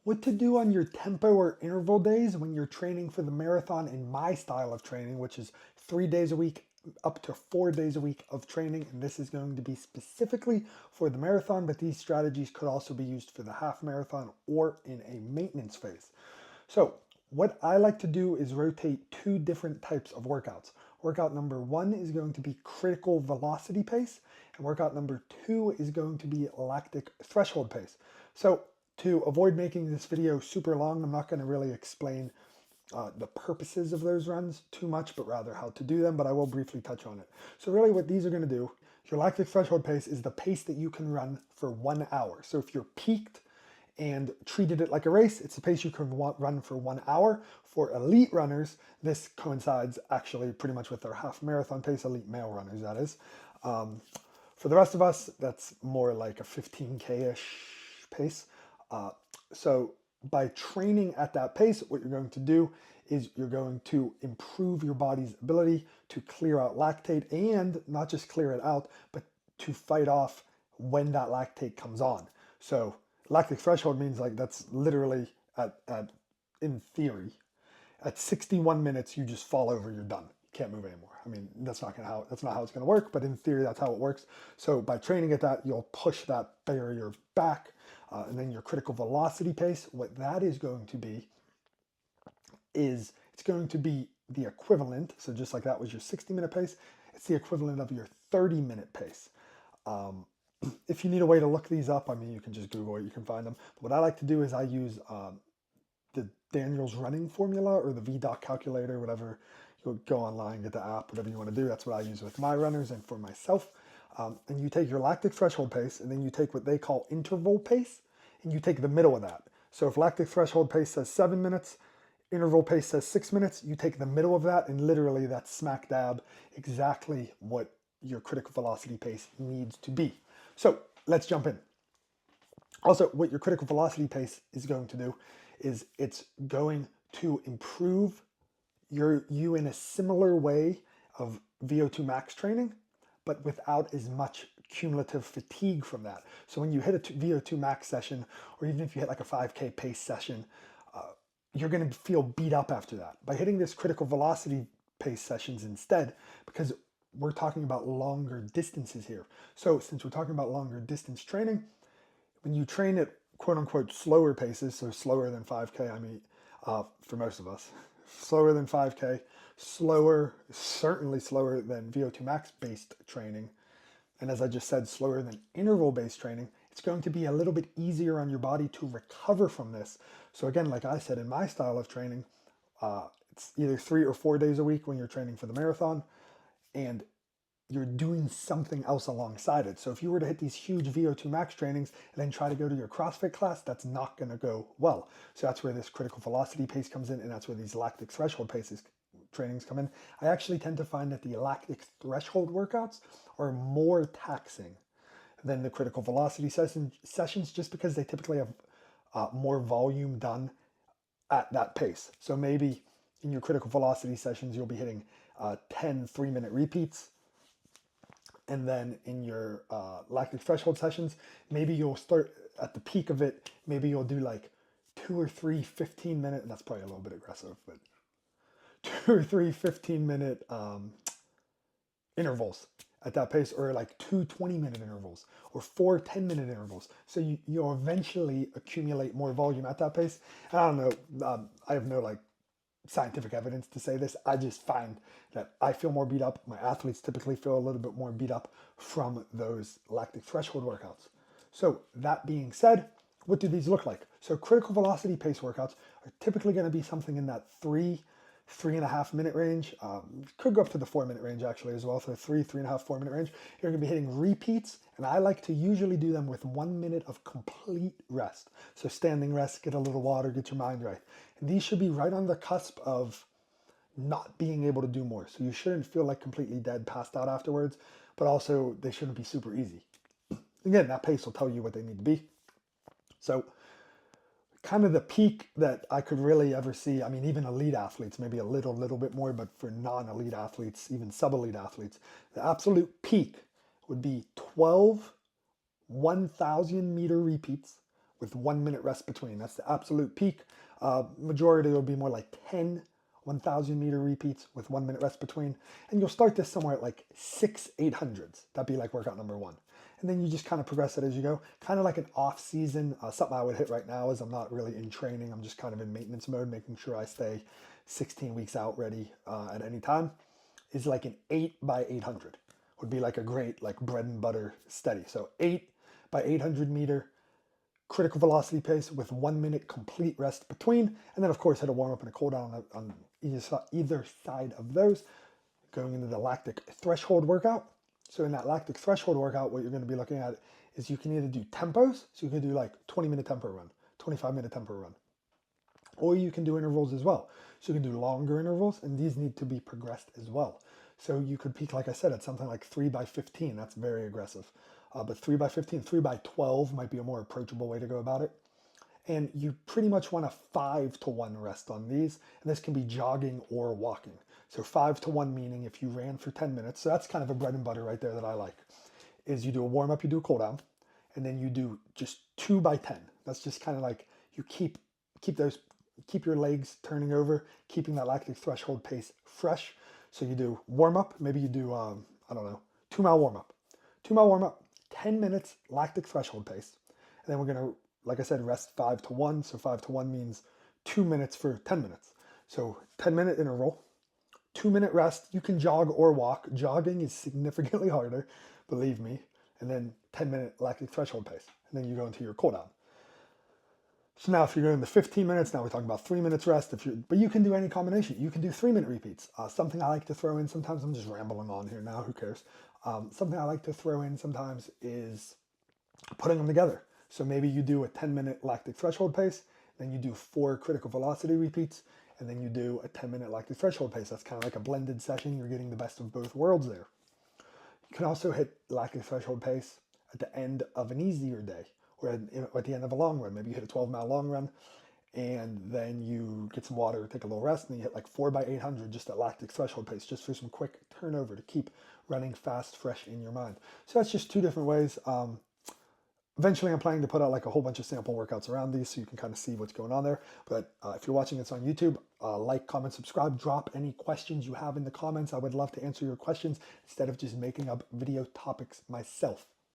what to do on your tempo or interval days when you're training for the marathon in my style of training, which is 3 days a week, up to 4 days a week of training. And this is going to be specifically for the marathon, but these strategies could also be used for the half marathon or in a maintenance phase. So what I like to do is rotate two different types of workouts. Workout number one is going to be critical velocity pace, and workout number two is going to be lactic threshold pace. So to avoid making this video super long, I'm not going to really explain the purposes of those runs too much, but rather how to do them, but I will briefly touch on it. So really what these are going to do, your lactic threshold pace is the pace that you can run for 1 hour. So if you're peaked and treated it like a race, it's the pace you can run for 1 hour. For elite runners, this coincides actually pretty much with their half marathon pace, elite male runners that is. For the rest of us, that's more like a 15K-ish pace. So by training at that pace, what you're going to do is you're going to improve your body's ability to clear out lactate, and not just clear it out, but to fight off when that lactate comes on. So lactic threshold means like that's literally at in theory, at 61 minutes, you just fall over, you're done. You can't move anymore. I mean, that's not how it's going to work, but in theory, that's how it works. So by training at that, you'll push that barrier back. And then your critical velocity pace, what that is going to be is it's going to be the equivalent. So just like that was your 60-minute pace, it's the equivalent of your 30-minute pace. If you need a way to look these up, I mean, you can just Google it, you can find them. But what I like to do is I use the Daniel's running formula or the VDOC calculator, whatever. You'll go online, get the app, whatever you want to do. That's what I use with my runners and for myself. And you take your lactic threshold pace, and then you take what they call interval pace, and you take the middle of that. So if lactic threshold pace says 7 minutes, interval pace says 6 minutes, you take the middle of that, and literally that's smack dab exactly what your critical velocity pace needs to be. So let's jump in. Also, what your critical velocity pace is going to do is it's going to improve you in a similar way of VO2 max training, but without as much cumulative fatigue from that. So when you hit a VO2 max session, or even if you hit like a 5K pace session, you're going to feel beat up after that. By hitting this critical velocity pace sessions instead, because we're talking about longer distances here. So since we're talking about longer distance training, when you train at quote unquote slower paces, so slower than 5K, I mean, for most of us, slower than 5K, slower, certainly slower than VO2 max based training. And as I just said, slower than interval based training, it's going to be a little bit easier on your body to recover from this. So again, like I said, in my style of training, it's either 3 or 4 days a week when you're training for the marathon, and you're doing something else alongside it. So if you were to hit these huge VO2 max trainings and then try to go to your CrossFit class, that's not going to go well. So that's where this critical velocity pace comes in, and that's where these lactic threshold paces trainings come in. I actually tend to find that the lactic threshold workouts are more taxing than the critical velocity sessions, just because they typically have more volume done at that pace. So maybe in your critical velocity sessions, you'll be hitting 10 3-minute repeats. And then in your lactic threshold sessions, maybe you'll start at the peak of it, maybe you'll do like 2 or 3 15-minute, and that's probably a little bit aggressive, but 2 or 3 15-minute intervals at that pace, or like 2 20-minute intervals, or 4 10-minute intervals. So you'll eventually accumulate more volume at that pace. And I don't know, I have no like scientific evidence to say this. I just find that I feel more beat up. My athletes typically feel a little bit more beat up from those lactic threshold workouts. So that being said, what do these look like? So critical velocity pace workouts are typically going to be something in that 3.5 minute range. Could go up to the 4 minute range actually as well. So 3.5, 4 minute range. You're going to be hitting repeats, and I like to usually do them with 1 minute of complete rest. So standing rest, get a little water, get your mind right. And these should be right on the cusp of not being able to do more. So you shouldn't feel like completely dead, passed out afterwards, but also they shouldn't be super easy. Again, that pace will tell you what they need to be. So kind of the peak that I could really ever see, I mean, even elite athletes, maybe a little bit more, but for non-elite athletes, even sub-elite athletes, the absolute peak would be 12 1,000 meter repeats with 1 minute rest between. That's the absolute peak. Majority will be more like 10 1,000 meter repeats with 1 minute rest between. And you'll start this somewhere at like 6 800s. That'd be like workout number 1. And then you just kind of progress it as you go. Kind of like an off season. Something I would hit right now is I'm not really in training. I'm just kind of in maintenance mode, making sure I stay 16 weeks out ready at any time. Is like an 8 by 800 would be like a great like bread and butter steady. So 8 by 800 meter critical velocity pace with 1 minute complete rest between, and then of course hit a warm up and a cool down on either side of those, going into the lactic threshold workout. So in that lactic threshold workout, what you're going to be looking at is you can either do tempos, so you can do like 20-minute tempo run, 25-minute tempo run, or you can do intervals as well. So you can do longer intervals, and these need to be progressed as well. So you could peak, like I said, at something like 3 by 15. That's very aggressive. But 3 by 15, 3 by 12 might be a more approachable way to go about it. And you pretty much want a 5-to-1 rest on these. And this can be jogging or walking. So 5-to-1 meaning if you ran for 10 minutes, so that's kind of a bread and butter right there that I like, is you do a warm up, you do a cool down, and then you do just 2 by 10. That's just kind of like you keep your legs turning over, keeping that lactic threshold pace fresh. So you do warm up, maybe you do, 2-mile warm up. 2-mile warm up, 10 minutes lactic threshold pace. And then we're going to, like I said, rest 5-to-1. So 5-to-1 means 2 minutes for 10 minutes. So 10-minute interval, 2-minute rest. You can jog or walk. Jogging is significantly harder, believe me. And then 10-minute lactic threshold pace. And then you go into your cool down. So now if you're going to 15 minutes, now we're talking about 3 minutes rest. But you can do any combination. You can do 3-minute repeats. Something I like to throw in, sometimes I'm just rambling on here now, who cares? Something I like to throw in sometimes is putting them together. So maybe you do a 10-minute lactic threshold pace, then you do 4 critical velocity repeats, and then you do a 10-minute lactic threshold pace. That's kind of like a blended session. You're getting the best of both worlds there. You can also hit lactic threshold pace at the end of an easier day, or at the end of a long run. Maybe you hit a 12-mile long run, and then you get some water, take a little rest, and then you hit like 4 by 800 just at lactic threshold pace, just for some quick turnover to keep running fast, fresh in your mind. So that's just 2 different ways. Eventually, I'm planning to put out like a whole bunch of sample workouts around these so you can kind of see what's going on there. But if you're watching this on YouTube, like, comment, subscribe, drop any questions you have in the comments. I would love to answer your questions instead of just making up video topics myself.